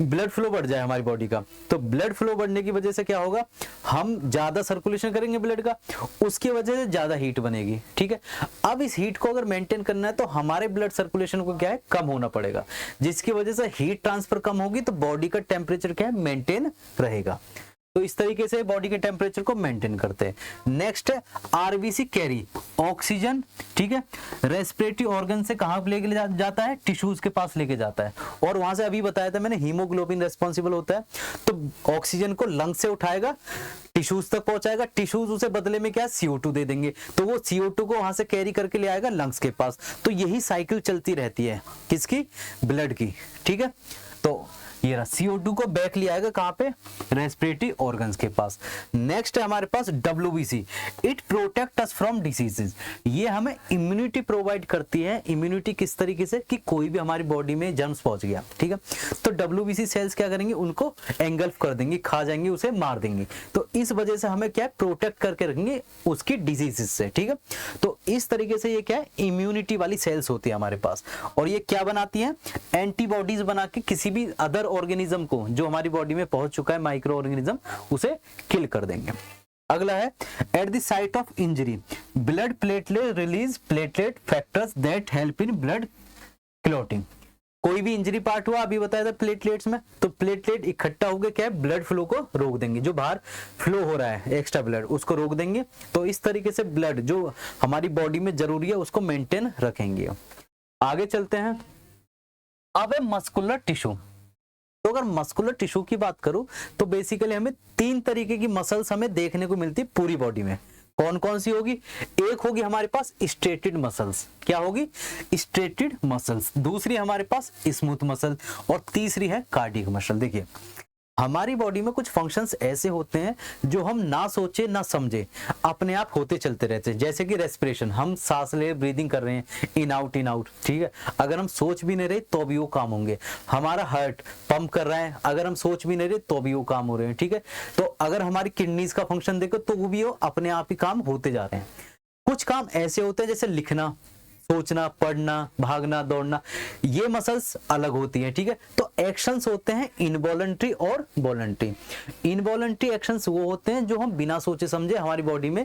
ब्लड फ्लो बढ़ जाए हमारी बॉडी का, तो ब्लड फ्लो बढ़ने की वजह से क्या होगा, हम ज्यादा सर्कुलेशन करेंगे ब्लड का, उसकी वजह से ज्यादा हीट बनेगी, ठीक है। अब इस हीट को अगर मेंटेन करना है तो हमारे ब्लड सर्कुलेशन को क्या है, कम होना पड़ेगा, जिसकी वजह से हीट ट्रांसफर कम होगी तो बॉडी का टेम्परेचर क्या है, मेंटेन रहेगा। तो इस तरीके से बॉडी के टेम्परेचर को मेंटेन करते हैं। नेक्स्ट है आरबीसी कैरी ऑक्सीजन, ठीक है, रेस्पिरेटरी ऑर्गन से कहां लेके जाता है, टिश्यूज के पास लेके जाता है, और वहां से अभी बताया था मैंने हीमोग्लोबिन रेस्पॉन्सिबल होता है, तो ऑक्सीजन को लंग से उठाएगा, टिश्यूज तक पहुंचाएगा, टिश्यूज उसे बदले में क्या CO2 दे देंगे, तो वो CO2 को वहां से कैरी करके ले आएगा लंग्स के पास। तो यही साइकिल चलती रहती है किसकी, ब्लड की, ठीक है। तो ये रहा CO2 को बैक ले आएगा कहां पे, रेस्पिरेटरी ऑर्गन्स के पास। नेक्स्ट है हमारे पास WBC, it protect us from diseases, ये हमें इम्यूनिटी प्रोवाइड करती है। इम्यूनिटी किस तरीके से, कि कोई भी हमारी बॉडी में जर्म्स पहुंच गया, ठीक है, तो WBC सेल्स क्या करेंगे, उनको एंगल्फ कर देंगे, खा जाएंगे, उसे मार देंगे। तो इस वजह से हमें क्या प्रोटेक्ट करके रखेंगे उसकी डिजीजेस से, ठीक है। तो इस तरीके से ये क्या है, इम्यूनिटी वाली सेल्स होती है हमारे पास, और ये क्या बनाती है, एंटीबॉडीज बना के किसी भी अदर ऑर्गेनिज्म को जो हमारी बॉडी में पहुंच चुका है, माइक्रो ऑर्गेनिज्म, उसे किल कर देंगे। अगला है at the site of injury blood platelet release platelet factors that help in blood clotting, कोई भी इंजरी पार्ट हुआ, अभी बताया था प्लेटलेट्स में, तो प्लेटलेट इकट्ठा होकर क्या है, ब्लड फ्लो को रोक देंगे, जो बाहर फ्लो हो रहा है एक्स्ट्रा ब्लड उसको रोक देंगे। तो इस तरीके से ब्लड जो हमारी बॉडी में जरूरी है उसको मेंटेन रखेंगे। आगे चलते हैं। अब है मस्कुलर टिश्यू। तो अगर मस्कुलर टिश्यू की बात करूं तो बेसिकली हमें 3 तरीके की मसल्स हमें देखने को मिलती है पूरी बॉडी में। कौन कौन सी होगी? एक होगी हमारे पास स्ट्रेटेड मसल्स, क्या होगी? Striated muscles. दूसरी हमारे पास स्मूथ मसल, और तीसरी है कार्डियक मसल। देखिए हमारी बॉडी में कुछ फंक्शंस ऐसे होते हैं जो हम ना सोचे ना समझे अपने आप होते चलते रहते हैं, जैसे कि रेस्पिरेशन, हम सांस ले ब्रीदिंग कर रहे हैं, इन आउट, ठीक है, अगर हम सोच भी नहीं रहे तो भी वो काम होंगे। हमारा हार्ट पंप कर रहा है, अगर हम सोच भी नहीं रहे तो भी वो काम हो रहे हैं, ठीक है। तो अगर हमारी किडनीज का फंक्शन देखो तो वो भी वो अपने आप ही काम होते जा रहे हैं। कुछ काम ऐसे होते हैं जैसे लिखना, सोचना, पढ़ना, भागना, दौड़ना, ये मसल्स अलग होती है, ठीक है। तो एक्शंस होते हैं इनवॉलंटरी और वॉलंटरी। इनवॉलंटरी एक्शंस वो होते हैं जो हम बिना सोचे समझे हमारी बॉडी में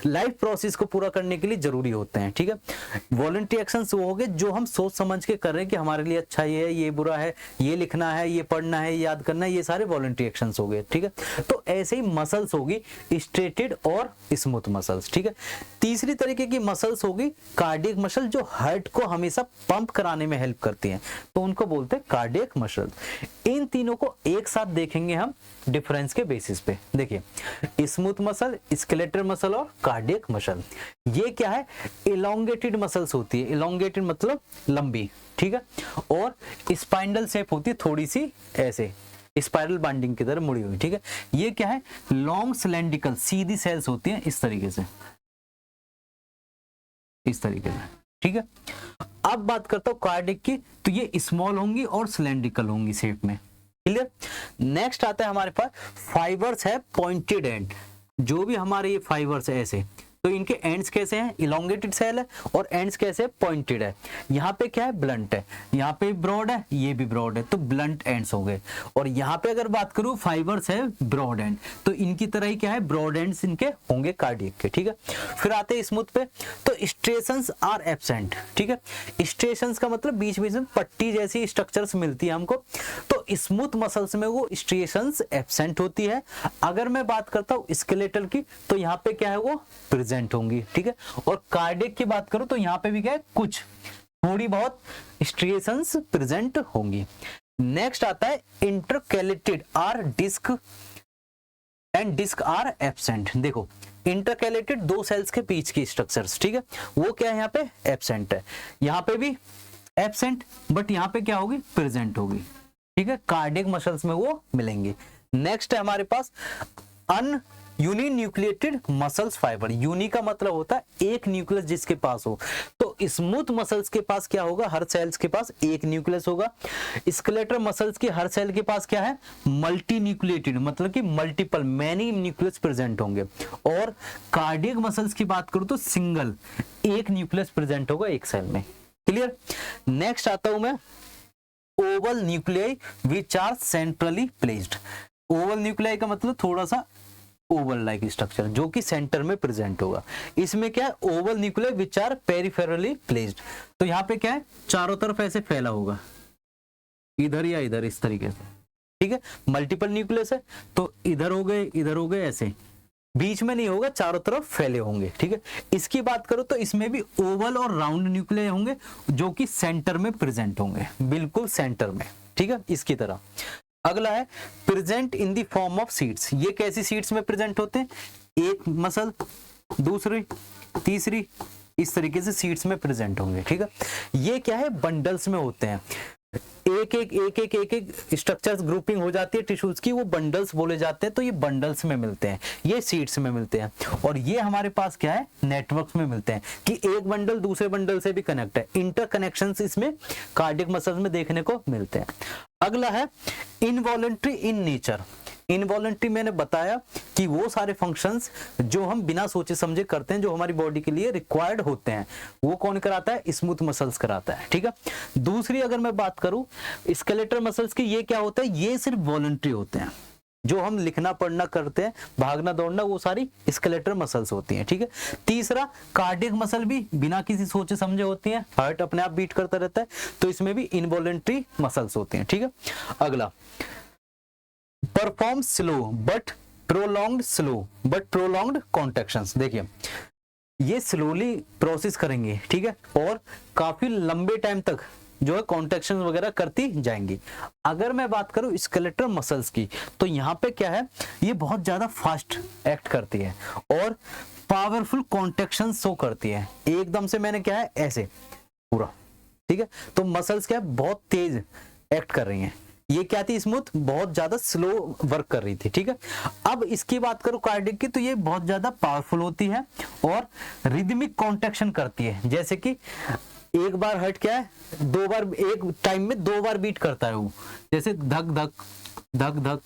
लाइफ प्रोसेस को पूरा करने के लिए जरूरी होते हैं, ठीक है। वॉलंटरी एक्शंस वो हो गए जो हम सोच समझ के कर रहे हैं कि हमारे लिए अच्छा ये है, ये बुरा है, ये लिखना है, ये पढ़ना है, याद करना है, ये सारे वॉलंटरी एक्शंस हो गए, ठीक है। तो ऐसे ही मसल्स होगी स्ट्रेटेड और स्मूथ मसल्स, ठीक है। तीसरी तरीके की मसल्स होगी कार्डियक मसल, जो हार्ट को हमेशा पंप कराने में हेल्प करती हैं, तो उनको बोलते हैं कार्डियक मसल। इन तीनों को एक साथ देखेंगे हम डिफरेंस के बेसिस पे। देखिए स्मूथ मसल, स्केलेटल मसल और कार्डियक मसल, ये क्या है? इलोंगेटेड मसल्स होती है। इलोंगेटेड मतलब लंबी, ठीक है, और स्पाइंडल शेप होती है थोड़ी सी ऐसे स्पाइरल बाइंडिंग की तरह मुड़ी हुई, ठीक है। ये क्या है? लॉन्ग सिलेंड्रिकल सीधी सेल्स होती हैं इस तरीके से, इस तरीके से, ठीक है। अब बात करता हूं कार्डियक की, तो ये स्मॉल होंगी और सिलेंड्रिकल होंगी शेप में, क्लियर। नेक्स्ट आता है हमारे पास फाइबर्स है पॉइंटेड एंड। जो भी हमारे ये फाइबर्स है ऐसे, तो इनके एंड्स कैसे हैं? इलोंगेटेड सेल है, और एंड्स कैसे है? पॉइंटेड है। यहाँ पे क्या है? ब्लंट है। यहाँ पे ब्रॉड है, ये भी ब्रॉड है, तो ब्लंट एंड्स हो गए। और यहाँ पे अगर बात करूं फाइबर्स है ब्रॉड एंड, तो इनकी तरह ही क्या है? ब्रॉड एंड्स इनके होंगे कार्डियक के, ठीक है। फिर आते हैं स्मूथ पे, तो स्ट्रेशंस आर एब्सेंट, ठीक है। स्ट्रेशंस का मतलब बीच बीच में पट्टी जैसी स्ट्रक्चर्स मिलती है हमको, तो स्मूथ मसल्स में वो स्ट्रेशंस एब्सेंट होती है। अगर मैं बात करता हूँ स्केलेटल की, तो यहाँ पे क्या है? वो प्रेजेंट होंगी, ठीक है। और कार्डियक की बात करूं तो यहाँ पे भी क्या है? कुछ थोड़ी बहुत स्ट्रिएशंस प्रेजेंट होंगी। नेक्स्ट आता है intercalated are disc and disc are absent. देखो इंटरकैलेटेड दो सेल्स के बीच की स्ट्रक्चर्स, ठीक है, वो क्या है? यहाँ पे एब्सेंट है, यहाँ पे भी एब्सेंट, बट यहाँ पे क्या होगी? प्रेजेंट होगी, ठीक है। कार्डियक मसल्स में वो मिलेंगे। नेक्स्ट है हमारे पास अन यूनिन्यूक्लिएटेड मसल्स फाइबर। यूनि का मतलब होता है एक न्यूक्लियस जिसके पास हो, तो स्मूथ मसल्स के पास क्या होगा? हर सेल्स के पास एक न्यूक्लियस होगा। स्केलेटल मसल्स के हर सेल के पास क्या है? मल्टी न्यूक्लिएटेड, मतलब कि मल्टीपल मैनी न्यूक्लियस प्रेजेंट होंगे। और कार्डियक मसल्स की बात करूं तो सिंगल एक न्यूक्लियस प्रेजेंट होगा एक सेल में, क्लियर। नेक्स्ट आता हूं मैं oval nuclei which are centrally placed. Oval nuclei का मतलब थोड़ा सा ओवल लाइक स्ट्रक्चर जो कि सेंटर में प्रेजेंट होगा। इसमें क्या है? Oval nuclei which are peripherally placed. तो यहाँ पे क्या है? चारों तरफ ऐसे फैला होगा, इधर या इधर, इस तरीके से, ठीक है। मल्टीपल न्यूक्लियस है तो इधर हो गए, इधर हो गए, ऐसे बीच में नहीं होगा, चारों तरफ फैले होंगे, ठीक है। इसकी बात करो तो इसमें भी ओवल और राउंड न्यूक्लियाई होंगे जो कि सेंटर में प्रेजेंट होंगे, बिल्कुल सेंटर में, ठीक है, इसकी तरह। अगला है present in the form of seeds. ये कैसी सीड्स में प्रेजेंट होते हैं? एक मसल, दूसरी, तीसरी, इस तरीके से सीड्स में प्रेजेंट होंगे, ठीक है। ये क्या है? बंडल्स में होते हैं। एक एक स्ट्रक्चर्स ग्रुपिंग हो जाती है टिश्यूज की, वो बंडल्स बोले जाते हैं। तो ये बंडल्स में मिलते हैं, ये सीड्स में मिलते हैं। और ये हमारे पास क्या है? नेटवर्क्स में मिलते हैं कि एक बंडल दूसरे बंडल से भी कनेक्ट है। इंटरकनेक्शंस इसमें कार्डियक मसल्स में देखने को मिलते हैं। अगला है इनवॉलंटरी इन नेचर। इनवॉलंटरी मैंने बताया कि वो सारे फंक्शंस जो हम बिना सोचे समझे करते हैं, जो हमारी बॉडी के लिए रिक्वायर्ड होते हैं, वो कौन कराता है? स्मूथ मसल्स कराता है, ठीक है। दूसरी अगर मैं बात करूं स्केलेटल मसल्स की, ये क्या होता है? ये सिर्फ वॉलंटरी होते हैं, जो हम लिखना पढ़ना करते हैं, भागना दौड़ना, वो सारी स्केलेटल मसल्स होती हैं। ठीक है, तीसरा कार्डियक मसल भी बिना किसी सोचे समझे होती हैं, हार्ट अपने आप बीट करता रहता है, तो इसमें भी इनवॉलेंट्री मसल्स होती हैं। ठीक है, अगला perform slow but prolonged contractions. देखिए ये स्लोली प्रोसेस करेंगे, ठीक है, और काफी लंबे टाइम तक जो है कॉन्ट्रैक्शन वगैरह करती जाएंगी। अगर मैं बात करूं स्केलेटल मसल्स की, तो यहाँ पे क्या है, ये बहुत ज्यादा फास्ट एक्ट करती है और पावरफुल कॉन्ट्रैक्शन शो करती है। एकदम से मैंने क्या है ऐसे पूरा, ठीक है, तो मसल्स क्या है बहुत तेज एक्ट कर रही हैं। ये क्या थी, स्मूथ, बहुत ज्यादा स्लो वर्क कर रही थी। ठीक है, अब इसकी बात करूं कार्डियक की, तो ये बहुत ज्यादा पावरफुल होती है और रिदमिक कॉन्ट्रैक्शन करती है। जैसे कि एक बार हार्ट क्या है, दो बार एक टाइम में 2 बार बीट करता है वो, जैसे धक धक धक धक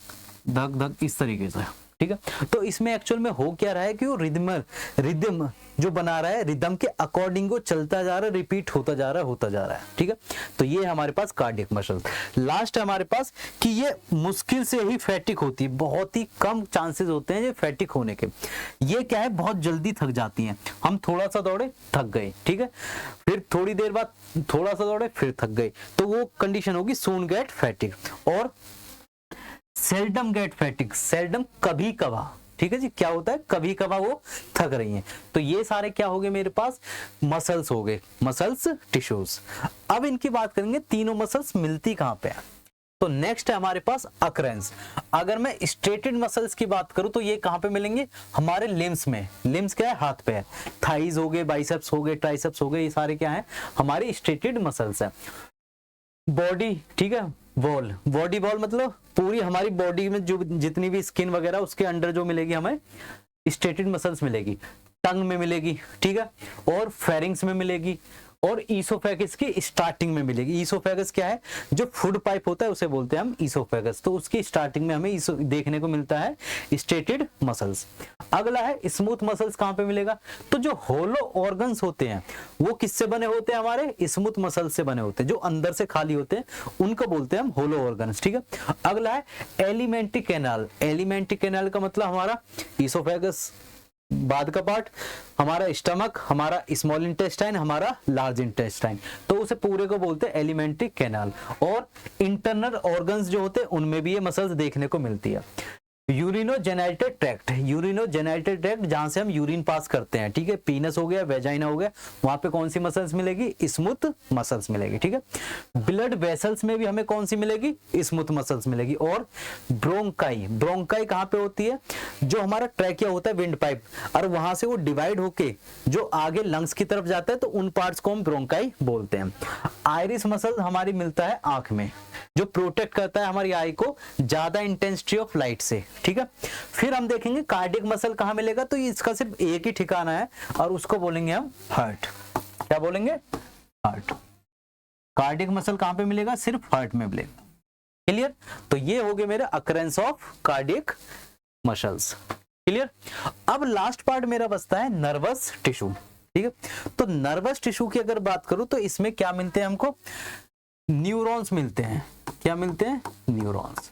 धक धक इस तरीके से। ठीक है, तो इसमें एक्चुअल में हो क्या रहा है कि वो रिदम जो बना रहा है, रिदम के अकॉर्डिंग वो चलता जा रहा है, रिपीट होता जा रहा है। ठीक है, तो ये हमारे पास कार्डियक मसल्स। लास्ट है हमारे पास कि ये मुश्किल से ही फैटिक होती है, बहुत ही कम चांसेस होते हैं ये फैटिक होने के। ये क्या है बहुत जल्दी थक जाती हैं, हम थोड़ा सा दौड़े थक गए, ठीक है, फिर थोड़ी देर बाद थोड़ा सा दौड़े फिर थक गए, तो वो कंडीशन होगी सून गेट फैटिक। और सेल्डम गेट फैटिक, सेल्डम कभी कभार, ठीक है जी, क्या होता है कभी कभार वो थक रही हैं। तो ये सारे क्या हो गए मेरे पास, मसल्स हो गए, मसल्स टिश्यूज। अब इनकी बात करेंगे तीनों मसल्स मिलती कहां पे है, तो नेक्स्ट है हमारे पास अकरेंस। अगर मैं स्ट्रेटेड मसल्स की बात करूं तो ये कहां पे मिलेंगे, हमारे लिम्स में। लिम्स क्या है, हाथ पैर, थाइज हो गए, बाइसेप्स हो गए, ट्राइसेप्स हो गए, ये सारे क्या है हमारे स्ट्रेटेड मसल्स है। बॉडी, ठीक है, वॉल, बॉडी वॉल मतलब पूरी हमारी बॉडी में जो जितनी भी स्किन वगैरह उसके अंडर जो मिलेगी हमें स्ट्रेटेड मसल्स मिलेगी, टंग में मिलेगी, ठीक है, और फेरिंग्स में मिलेगी, और ईसोफेगस की स्टार्टिंग में मिलेगी। ईसोफेगस क्या है, जो फूड पाइप होता है उसे बोलते हैं हम ईसोफेगस, तो उसकी स्टार्टिंग में हमें देखने को मिलता है स्ट्रेटेड मसल्स। अगला है स्मूथ मसल्स, कहां पे मिलेगा, तो जो होलो ऑर्गन्स होते हैं वो किससे बने होते हैं, हमारे स्मूथ मसल से बने होते हैं, जो अंदर से खाली होते हैं उनको बोलते हैं हम होलो ऑर्गन्स। ठीक है, अगला है एलिमेंट्री कैनाल। एलिमेंट्री कैनाल का मतलब हमारा ईसोफेगस बाद का पार्ट, हमारा स्टमक, हमारा स्मॉल इंटेस्टाइन, हमारा लार्ज इंटेस्टाइन, तो उसे पूरे को बोलते हैं एलिमेंट्री कैनाल। और इंटरनल ऑर्गन्स जो होते हैं उनमें भी ये मसल्स देखने को मिलती है। यूरिनोजेनिटल ट्रैक्ट, यूरिनोजेनिटल ट्रैक्ट जहां से हम यूरिन पास करते हैं, ठीक है, पीनस हो गया, वेजाइना हो गया, वहां पे कौन सी मसल्स मिलेगी, स्मूथ मसल्स मिलेगी। ठीक है, ब्लड वेसल्स में भी हमें कौन सी मिलेगी, स्मूथ मसल्स मिलेगी। और ब्रोंकाई, ब्रोंकाई कहां पे होती है, जो हमारा ट्रैकिया होता है, विंड पाइप, और वहां से वो डिवाइड होके जो आगे लंग्स की तरफ जाता है, तो उन पार्ट्स को हम ब्रोंकाई बोलते हैं। आइरिस मसल हमारी मिलता है आंख में, जो प्रोटेक्ट करता है हमारी आई को ज्यादा इंटेंसिटी ऑफ लाइट से। ठीक है, फिर हम देखेंगे कार्डियक मसल कहां मिलेगा, तो इसका सिर्फ एक ही ठिकाना है और उसको बोलेंगे हम हार्ट। क्या बोलेंगे, हार्ट। कार्डियक मसल कहां पे मिलेगा, सिर्फ हार्ट में मिलेगा। क्लियर, तो ये हो गए मेरे occurrence of cardiac muscles. Clear, अब लास्ट पार्ट मेरा बचता है नर्वस टिश्यू। ठीक है, तो नर्वस टिश्यू की अगर बात करूं तो इसमें क्या मिलते हैं हमको, न्यूरॉन्स मिलते हैं। क्या मिलते हैं, न्यूरॉन्स,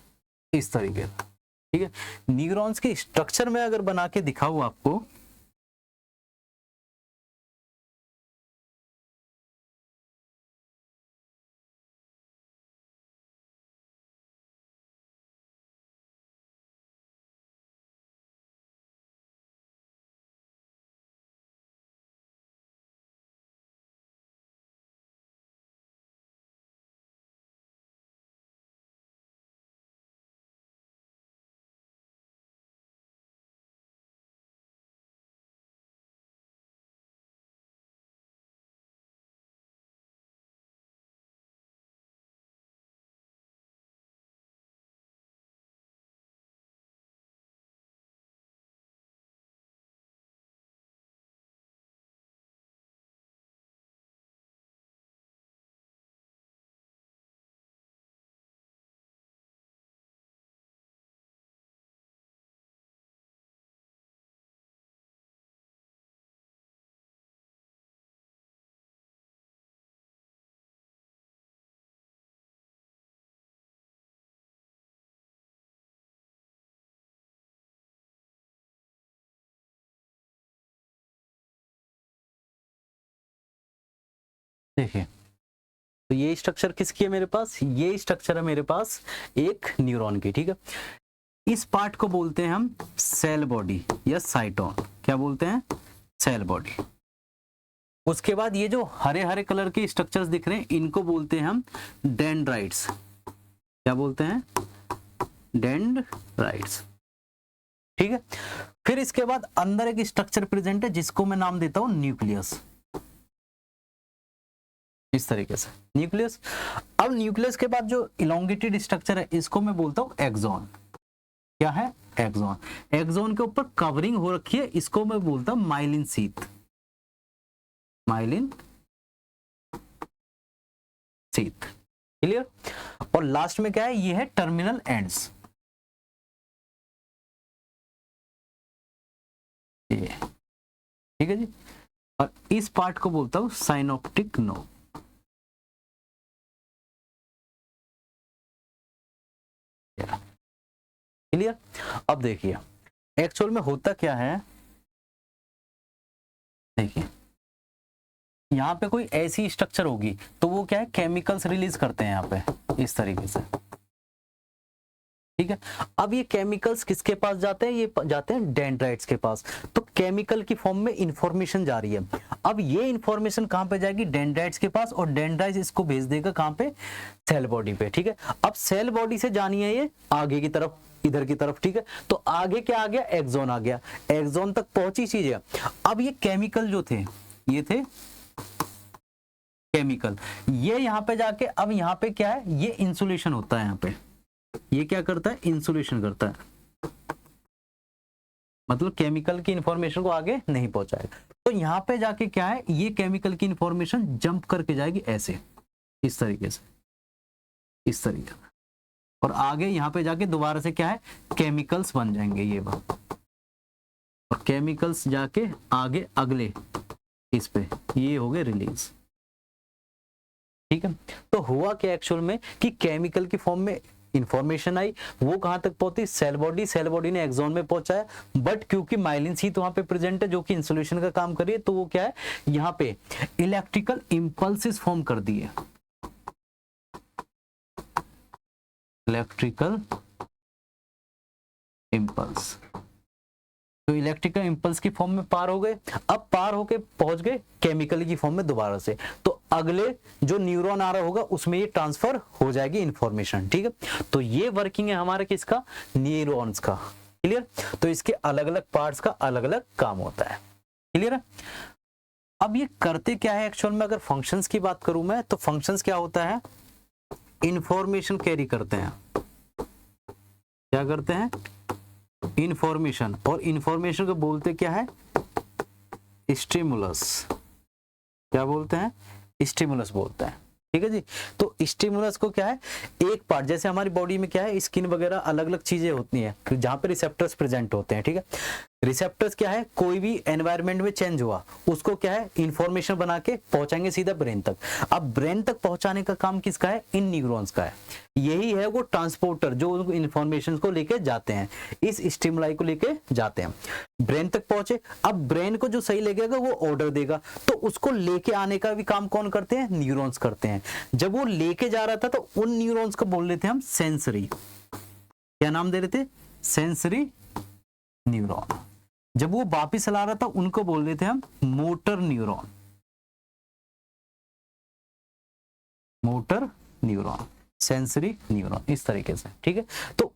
इस तरीके से। ठीक है, न्यूरॉन्स के स्ट्रक्चर में अगर बना के दिखाऊं आपको, देखिए, तो ये स्ट्रक्चर किसकी है मेरे पास, ये स्ट्रक्चर है मेरे पास एक न्यूरॉन की, ठीक है। इस पार्ट को बोलते हैं हम सेल बॉडी या साइटोन, क्या बोलते हैं, सेल बॉडी। उसके बाद ये जो हरे हरे कलर के स्ट्रक्चर्स दिख रहे हैं इनको बोलते हैं हम डेंड्राइट्स, क्या बोलते हैं, डेंड्राइट्स, ठीक है। फिर इसके बाद अंदर एक स्ट्रक्चर प्रेजेंट है जिसको मैं नाम देता हूं न्यूक्लियस, इस तरीके से न्यूक्लियस। अब न्यूक्लियस के बाद जो इलोंगेटेड स्ट्रक्चर है इसको मैं बोलता हूं एक्सॉन, क्या है, एक्सॉन। एक्सॉन के ऊपर कवरिंग हो रखी है, इसको मैं बोलता हूं myelin sheath, myelin sheath, clear. और लास्ट में क्या है, ये है टर्मिनल एंड्स, ये, ठीक है जी। और इस पार्ट को बोलता हूं साइनोप्टिक नोड, क्लियर। अब देखिए एक्चुअल में होता क्या है, देखिए यहाँ पे कोई ऐसी स्ट्रक्चर होगी तो वो क्या है, केमिकल्स रिलीज करते हैं यहाँ पे इस तरीके से, ठीक है। अब ये केमिकल्स किसके पास जाते हैं, ये जाते हैं डेंड्राइट्स के पास। तो केमिकल की फॉर्म में इंफॉर्मेशन जा रही है। अब ये इंफॉर्मेशन कहां पे जाएगी, डेंड्राइट्स के पास, और डेंड्राइट्स इसको भेज देगा कहां पे, सेल बॉडी पे, ठीक है। अब सेल बॉडी से जानी है ये आगे की तरफ, इधर की तरफ, ठीक है। तो आगे क्या आ गया, एक्सॉन आ गया, एक्सॉन तक पहुंची चीज है। अब ये केमिकल जो थे, ये थे केमिकल, ये यहाँ पे जाके, अब यहाँ पे क्या है, ये इंसुलेशन होता है यहाँ पे, ये क्या करता है, इंसुलेशन करता है, मतलब केमिकल की इंफॉर्मेशन को आगे नहीं पहुंचाएगा। तो यहाँ पे जाके क्या है, ये केमिकल की इंफॉर्मेशन जंप करके जाएगी ऐसे, इस तरीके से, इस तरीके से, और आगे यहाँ पे जाके दोबारा से क्या है, केमिकल्स बन जाएंगे ये बात, और केमिकल्स जाके आगे अगले इस पे ये हो गए रिलीज, ठीक है। तो हुआ क्या एक्चुअल में कि केमिकल की फॉर्म में इंफॉर्मेशन आई, वो कहां तक पहुंची, सेल बॉडी, सेल बॉडी ने एक्सॉन में पहुंचाया, बट क्योंकि माइलिन शीथ वहां पे प्रेजेंट है जो कि इंसुलेशन का काम कर रही है, तो वो क्या है, यहाँ पे इलेक्ट्रिकल इंपल्सेस फॉर्म कर दिए, इलेक्ट्रिकल इम्पल्स, तो इलेक्ट्रिकल इंपल्स की फॉर्म में पार हो गए। अब पार होके पहुंच गए केमिकल की फॉर्म में दोबारा से, तो अगले जो न्यूरॉन आ रहा होगा उसमें ये ट्रांसफर हो जाएगी इंफॉर्मेशन, ठीक है। तो ये वर्किंग है हमारे किसका, न्यूरॉन्स का, क्लियर। तो इसके अलग अलग पार्ट्स का अलग अलग काम होता है, क्लियर है। अब ये करते क्या है एक्चुअल में, अगर फंक्शंस की बात करूं मैं, तो फंक्शंस क्या होता है, इंफॉर्मेशन कैरी करते हैं, क्या करते हैं, इंफॉर्मेशन, और इंफॉर्मेशन को बोलते क्या है, स्टिमुलस, क्या बोलते हैं, स्टिमुलस बोलते हैं, ठीक है जी। तो स्टिमुलस को क्या है, एक पार्ट, जैसे हमारी बॉडी में क्या है, स्किन वगैरह अलग अलग चीजें होती हैं जहां पे रिसेप्टर्स प्रेजेंट होते हैं, ठीक है। रिसेप्टर्स क्या है, कोई भी एनवायरनमेंट में चेंज हुआ उसको क्या है, इंफॉर्मेशन बना के पहुंचाएंगे सीधा ब्रेन तक। अब ब्रेन तक पहुंचाने का काम किसका है, इन न्यूरॉन्स का है। यही है वो ट्रांसपोर्टर जो इंफॉर्मेशन को लेके जाते हैं, इस स्टिमुलाई को लेके जाते हैं, ब्रेन तक पहुंचे। अब ब्रेन को जो सही लगेगा वो ऑर्डर देगा, तो उसको लेके आने का भी काम कौन करते हैं, न्यूरॉन्स करते हैं। जब वो लेके जा रहा था तो उन न्यूरॉन्स को बोल रहे थे हम सेंसरी, क्या नाम दे रहे थे, सेंसरी न्यूरॉन। जब वो वापिस ला रहा था उनको बोल रहे थे हम motor neuron, motor neuron, sensory neuron, इस तरीके से, ठीक है। तो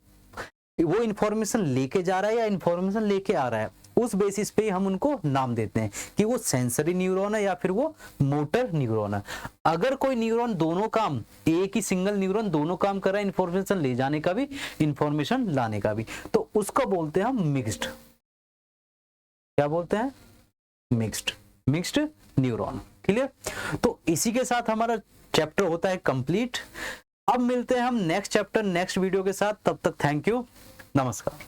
वो इंफॉर्मेशन लेके जा रहा है या इंफॉर्मेशन लेके आ रहा है, उस बेसिस पे हम उनको नाम देते हैं कि वो सेंसरी न्यूरॉन है या फिर वो मोटर न्यूरॉन है। अगर कोई न्यूरॉन दोनों काम, एक ही सिंगल न्यूरॉन दोनों काम कर रहा है, इंफॉर्मेशन ले जाने का भी, इंफॉर्मेशन लाने का भी, तो उसको बोलते हैं हम मिक्स्ड, क्या बोलते हैं, मिक्स्ड न्यूरॉन, क्लियर। तो इसी के साथ हमारा चैप्टर होता है कंप्लीट। अब मिलते हैं हम नेक्स्ट चैप्टर नेक्स्ट वीडियो के साथ, तब तक थैंक यू, नमस्कार।